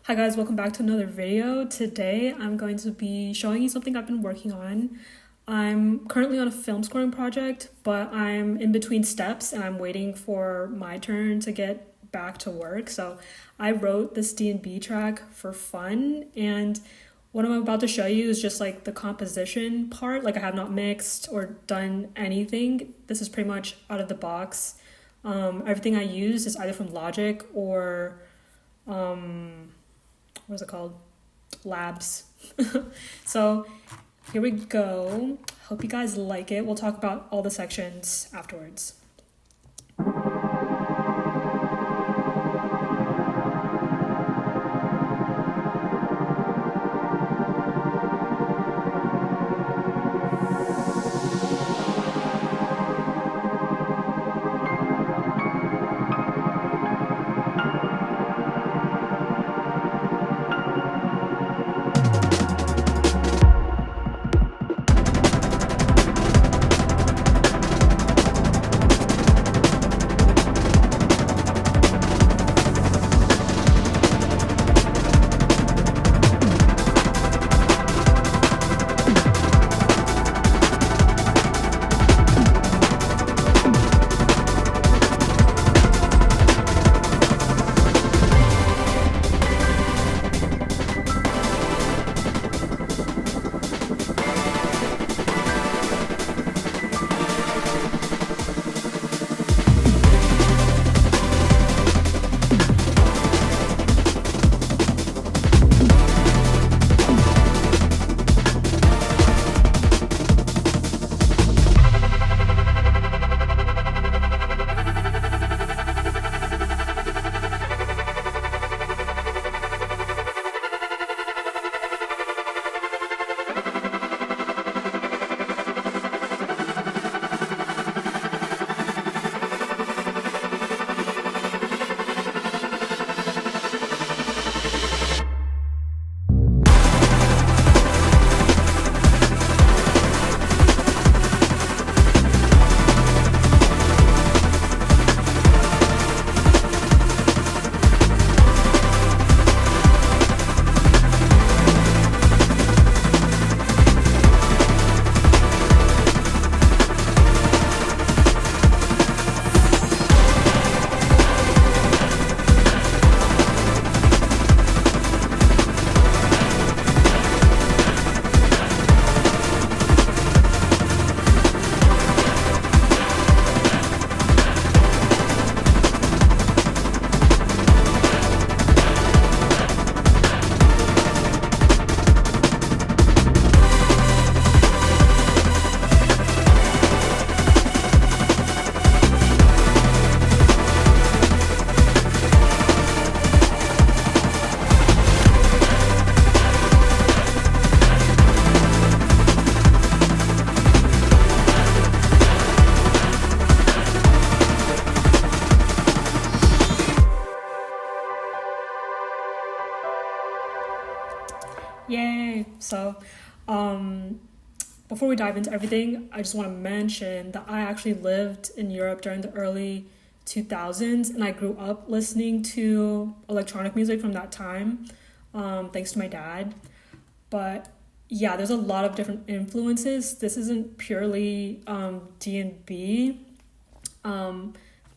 Hi guys, welcome back to another video. Today I'm going to be showing you something I've been working on. I'm currently on a film scoring project, but I'm in between steps and I'm waiting for my turn to get back to work. So I wrote this D&B track for fun, and what I'm about to show you is just like the composition part. Like I have not mixed or done anything. This is pretty much out of the box. Everything I use is either from Logic or what is it called? Labs. So here we go. Hope you guys like it. We'll talk about all the sections afterwards. Yay! So, before we dive into everything, I just want to mention that I actually lived in Europe during the early 2000s, and I grew up listening to electronic music from that time, thanks to my dad. But yeah, there's a lot of different influences. This isn't purely D&B.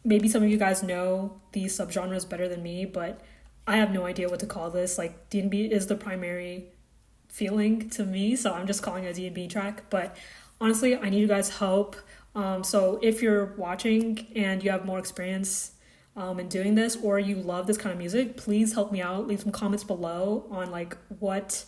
Maybe some of you guys know these subgenres better than me, but I have no idea what to call this. Like D&B is the primary feeling to me, so I'm just calling it a D&B track. But honestly, I need you guys' help. So if you're watching and you have more experience in doing this, or you love this kind of music, please help me out. Leave some comments below on like what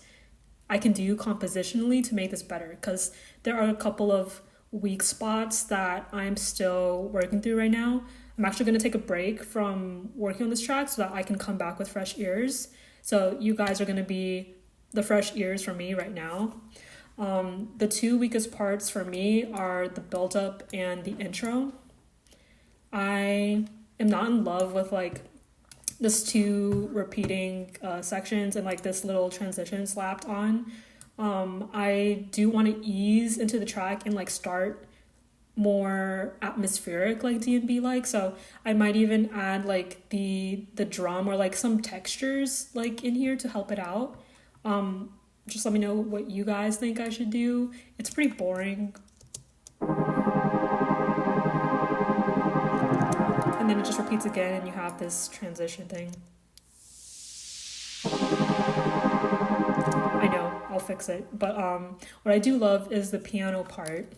I can do compositionally to make this better, because there are a couple of weak spots that I'm still working through right now. I'm actually going to take a break from working on this track so that I can come back with fresh ears. So you guys are going to be the fresh ears for me right now. The two weakest parts for me are the buildup and the intro. I am not in love with like this two repeating sections and like this little transition slapped on. I do want to ease into the track and like start more atmospheric like D&B like. So I might even add like the drum or like some textures like in here to help it out. Just let me know what you guys think I should do. It's pretty boring. And then it just repeats again and you have this transition thing. I know, I'll fix it. But what I do love is the piano part,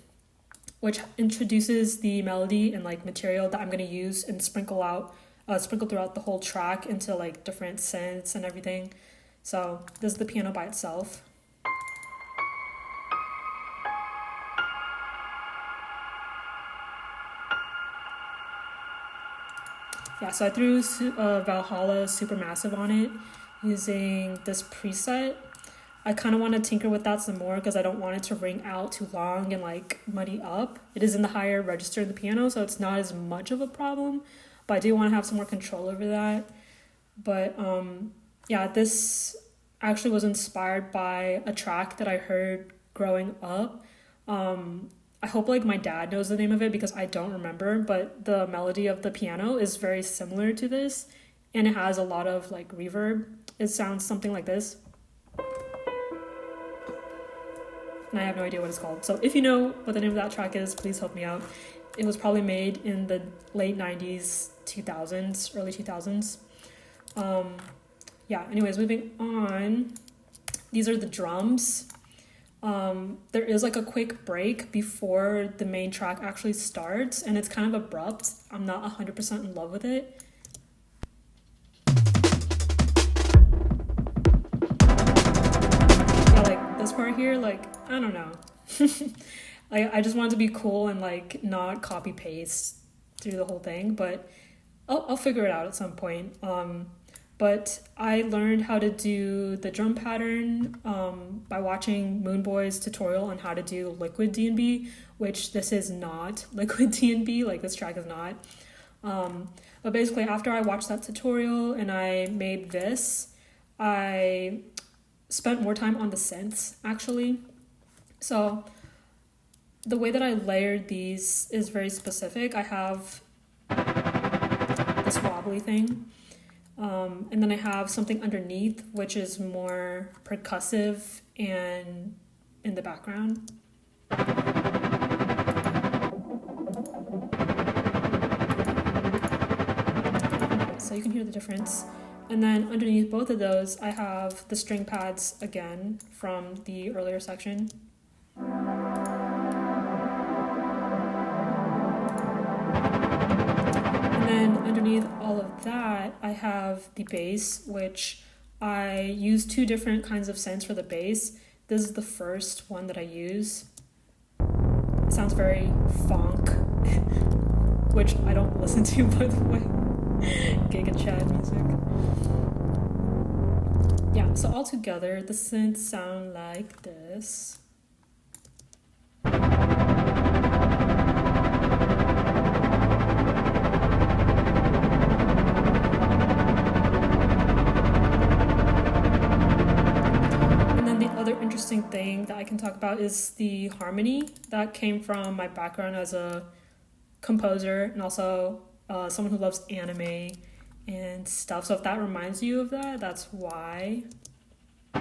which introduces the melody and like material that I'm gonna use and sprinkle throughout the whole track into like different synths and everything. So this is the piano by itself. Yeah, so I threw Valhalla Supermassive on it using this preset. I kind of want to tinker with that some more because I don't want it to ring out too long and like muddy up. It is in the higher register of the piano, so it's not as much of a problem, but I do want to have some more control over that. But yeah, this actually was inspired by a track that I heard growing up. I hope like my dad knows the name of it because I don't remember, but the melody of the piano is very similar to this and it has a lot of like reverb. It sounds something like this. And I have no idea what it's called. So if you know what the name of that track is, please help me out. It was probably made in the late 90s, 2000s, early 2000s. Yeah, anyways, moving on. These are the drums. There is like a quick break before the main track actually starts, and it's kind of abrupt. I'm not 100% in love with it. Yeah, like this part here, like, I don't know. I just want it to be cool and like not copy paste through the whole thing, but I'll figure it out at some point. But I learned how to do the drum pattern by watching Moonboy's tutorial on how to do liquid D&B, which this is not liquid D&B, like this track is not. But basically after I watched that tutorial and I made this, I spent more time on the synths actually. So the way that I layered these is very specific. I have this wobbly thing. And then I have something underneath, which is more percussive and in the background. So you can hear the difference. And then underneath both of those, I have the string pads again from the earlier section. And then underneath all of that, I have the bass, which I use two different kinds of synths for the bass. This is the first one that I use. It sounds very funk, which I don't listen to, by the way. Giga Chad music. Yeah, so all together, the synths sound like this. Interesting thing that I can talk about is the harmony that came from my background as a composer and also someone who loves anime and stuff. So if that reminds you of that, that's why. I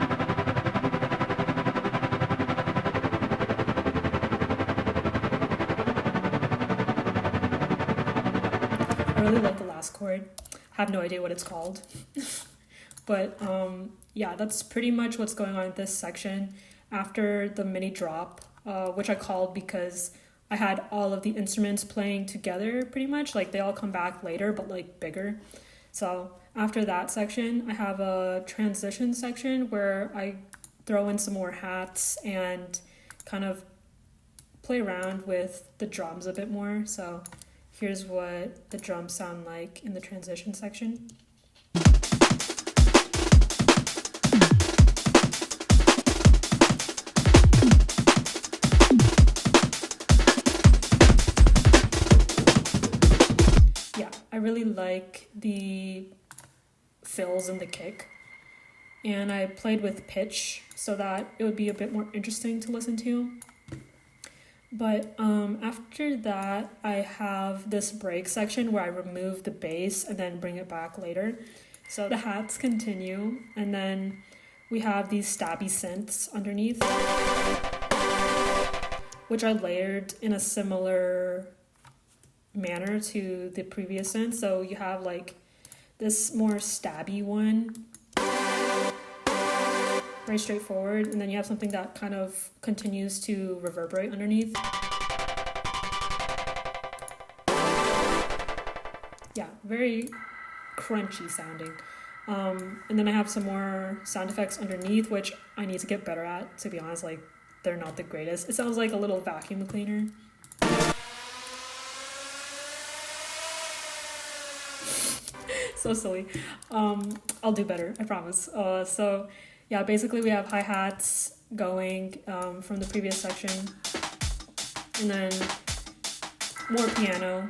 really love the last chord. I have no idea what it's called. But yeah, that's pretty much what's going on in this section. After the mini drop, which I called because I had all of the instruments playing together pretty much. Like they all come back later, but like bigger. So after that section, I have a transition section where I throw in some more hats and kind of play around with the drums a bit more. So here's what the drums sound like in the transition section. I really like the fills in the kick, and I played with pitch so that it would be a bit more interesting to listen to. But after that, I have this break section where I remove the bass and then bring it back later. So the hats continue, and then we have these stabby synths underneath, which are layered in a similar manner to the previous synth. So you have like this more stabby one, very straightforward, and then you have something that kind of continues to reverberate underneath. Yeah, very crunchy sounding. And then I have some more sound effects underneath, which I need to get better at, to be honest. Like, they're not the greatest. It sounds like a little vacuum cleaner. So silly. I'll do better, I promise. So yeah, basically we have hi-hats going from the previous section, and then more piano.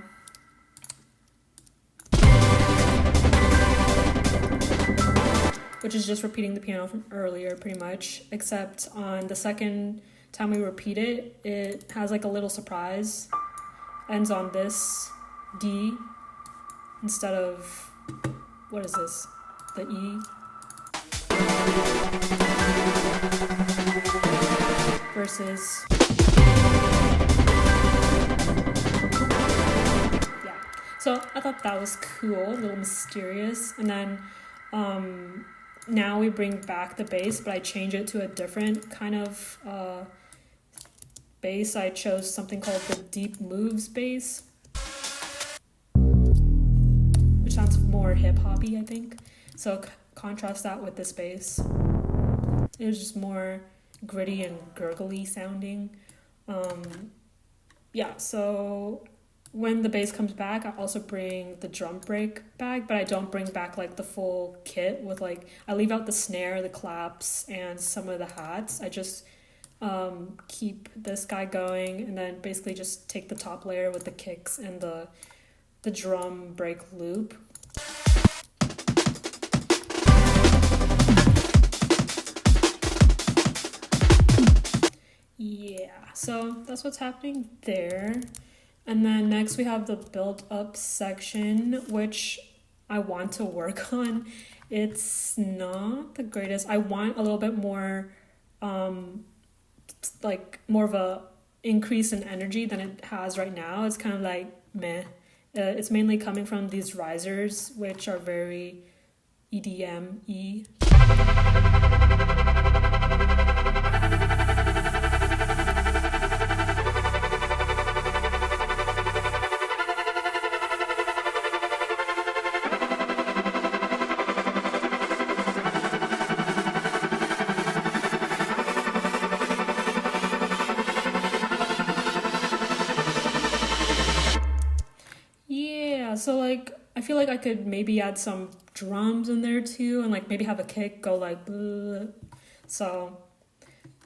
Which is just repeating the piano from earlier pretty much, except on the second time we repeat it, it has like a little surprise. Ends on this D instead of, what is this? The E. Versus, yeah. So I thought that was cool, a little mysterious. And then now we bring back the bass, but I change it to a different kind of bass. I chose something called the Deep Moves bass, which sounds more hip-hoppy, I think. So contrast that with this bass. It was just more gritty and gurgly sounding. Yeah, so when the bass comes back, I also bring the drum break back, but I don't bring back like the full kit with like, I leave out the snare, the claps, and some of the hats. I just keep this guy going, and then basically just take the top layer with the kicks and the drum break loop. Yeah, so that's what's happening there. And then next we have the build-up section, which I want to work on. It's not the greatest. I want a little bit more, like more of a increase in energy than it has right now. It's kind of like meh. It's mainly coming from these risers, which are very EDM-y. So like I feel like I could maybe add some drums in there too, and like maybe have a kick go like blah. So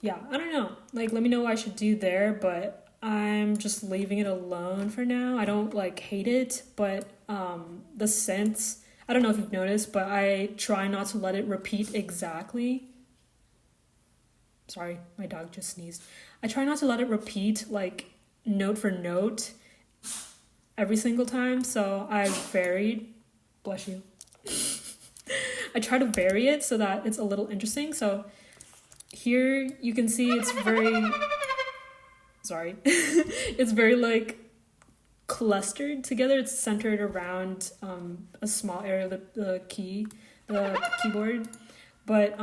yeah, I don't know, like let me know what I should do there, but I'm just leaving it alone for now. I don't like hate it, but the synths, I don't know if you've noticed, but I try not to let it repeat exactly. Sorry, my dog just sneezed. I try not to let it repeat like note for note every single time, so I varied, bless you. I try to vary it so that it's a little interesting. So here you can see it's very, sorry, it's very like clustered together. It's centered around a small area of the keyboard. But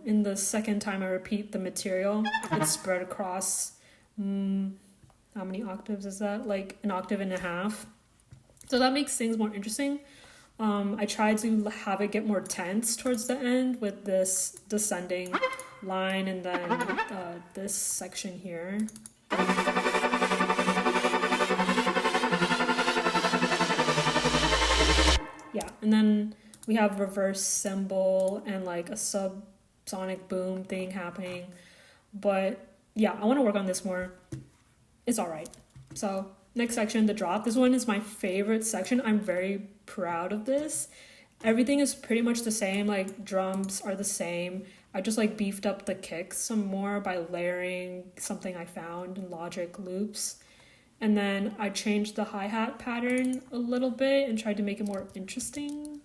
in the second time I repeat the material, it's spread across, how many octaves is that? Like an octave and a half. So that makes things more interesting. I tried to have it get more tense towards the end with this descending line and then this section here. Yeah, and then we have reverse cymbal and like a subsonic boom thing happening. But yeah, I want to work on this more. It's all right. So next section, the drop. This one is my favorite section. I'm very proud of this. Everything is pretty much the same. Like drums are the same. I just like beefed up the kicks some more by layering something I found in Logic loops. And then I changed the hi-hat pattern a little bit and tried to make it more interesting.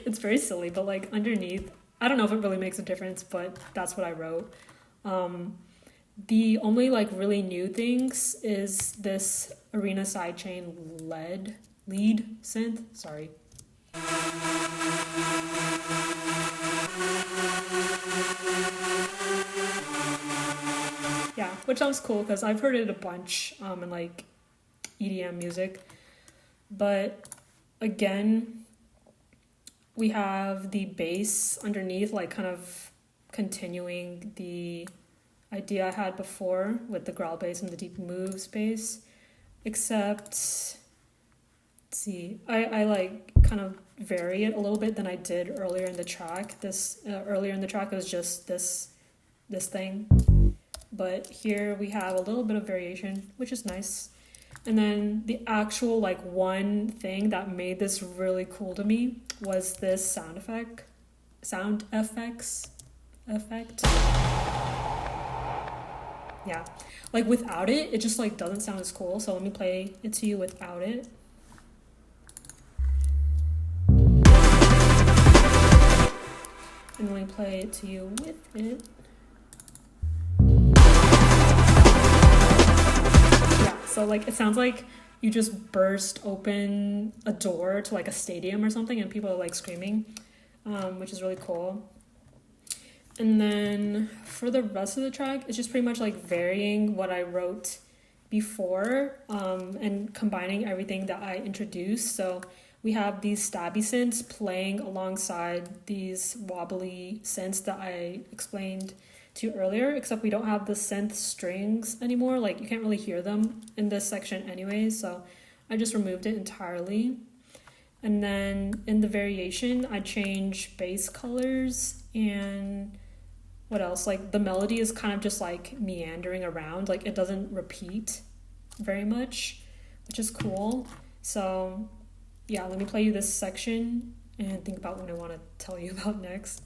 It's very silly, but like underneath, I don't know if it really makes a difference, but that's what I wrote. The only like really new things is this Arena sidechain lead synth. Sorry. Yeah, which sounds cool because I've heard it a bunch in like EDM music. But again, we have the bass underneath, like kind of continuing the idea I had before with the growl bass and the deep moves bass. Except, let's see, I like kind of vary it a little bit than I did earlier in the track. Earlier in the track it was just this thing. But here we have a little bit of variation, which is nice. And then the actual like one thing that made this really cool to me was this sound effect. Yeah, like without it just like doesn't sound as cool. So let me play it to you without it. And let me play it to you with it. So like it sounds like you just burst open a door to like a stadium or something and people are like screaming, which is really cool. And then for the rest of the track, it's just pretty much like varying what I wrote before and combining everything that I introduced. So we have these stabby synths playing alongside these wobbly synths that I explained to you earlier, except we don't have the synth strings anymore. Like you can't really hear them in this section anyways, so I just removed it entirely. And then in the variation, I change bass colors and what else? Like the melody is kind of just like meandering around, like it doesn't repeat very much, which is cool. So yeah, let me play you this section and think about what I want to tell you about next.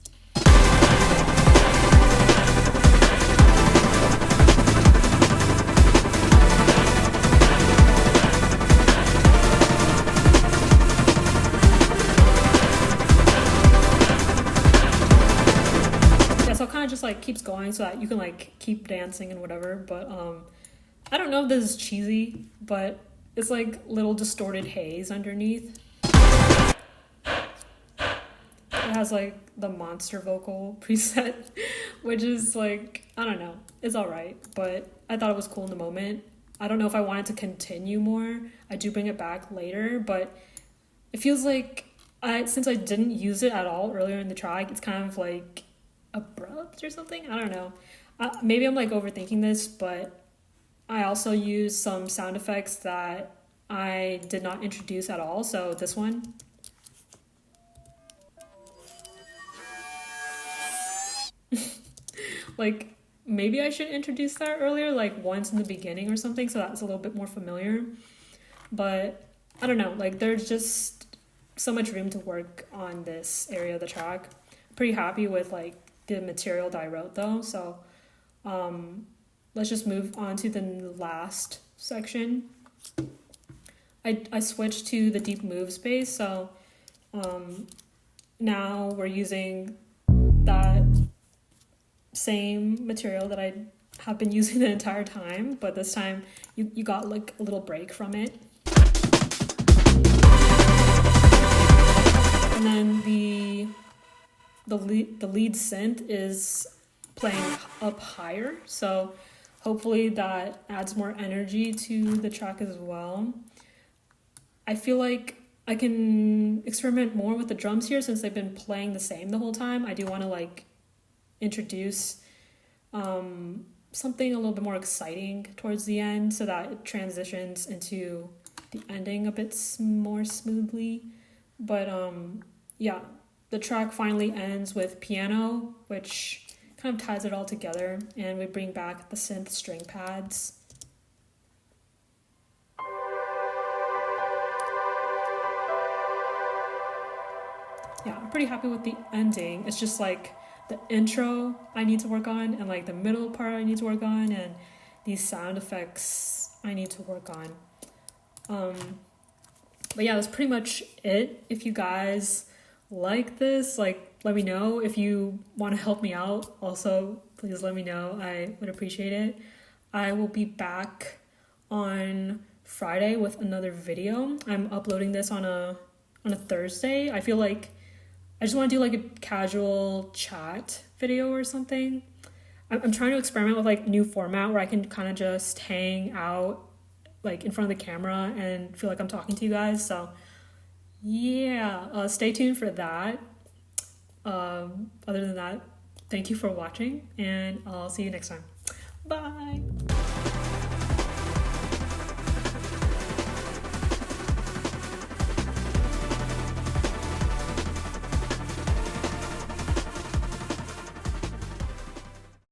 So it kind of just like keeps going so that you can like keep dancing and whatever. But I don't know if this is cheesy, but it's like little distorted haze underneath. It has like the monster vocal preset, which is like, I don't know, it's alright, but I thought it was cool in the moment. I don't know if I wanted to continue more. I do bring it back later, but it feels like since I didn't use it at all earlier in the track, it's kind of like abrupt or something. I don't know. Maybe I'm like overthinking this, but I also use some sound effects that I did not introduce at all. So this one. Like maybe I should introduce that earlier, like once in the beginning or something, so that's a little bit more familiar. But I don't know, like there's just so much room to work on this area of the track. I'm pretty happy with like the material that I wrote though, so let's just move on to the last section. I switched to the deep move space, so now we're using that same material that I have been using the entire time, but this time you got like a little break from it. And then the lead synth is playing up higher, so hopefully that adds more energy to the track as well. I feel like I can experiment more with the drums here since they've been playing the same the whole time. I do want to like introduce something a little bit more exciting towards the end so that it transitions into the ending a bit more smoothly. But yeah, the track finally ends with piano, which kind of ties it all together, and we bring back the synth string pads. yeah, I'm pretty happy with the ending. It's just like the intro I need to work on, and like the middle part I need to work on, and these sound effects I need to work on. But yeah, that's pretty much it. If you guys like this, like, let me know. If you want to help me out, also, please let me know. I would appreciate it. I will be back on Friday with another video. I'm uploading this on a Thursday. I feel like I just want to do like a casual chat video or something. I'm trying to experiment with like new format where I can kind of just hang out like in front of the camera and feel like I'm talking to you guys. So yeah, stay tuned for that. Other than that, thank you for watching, and I'll see you next time. Bye.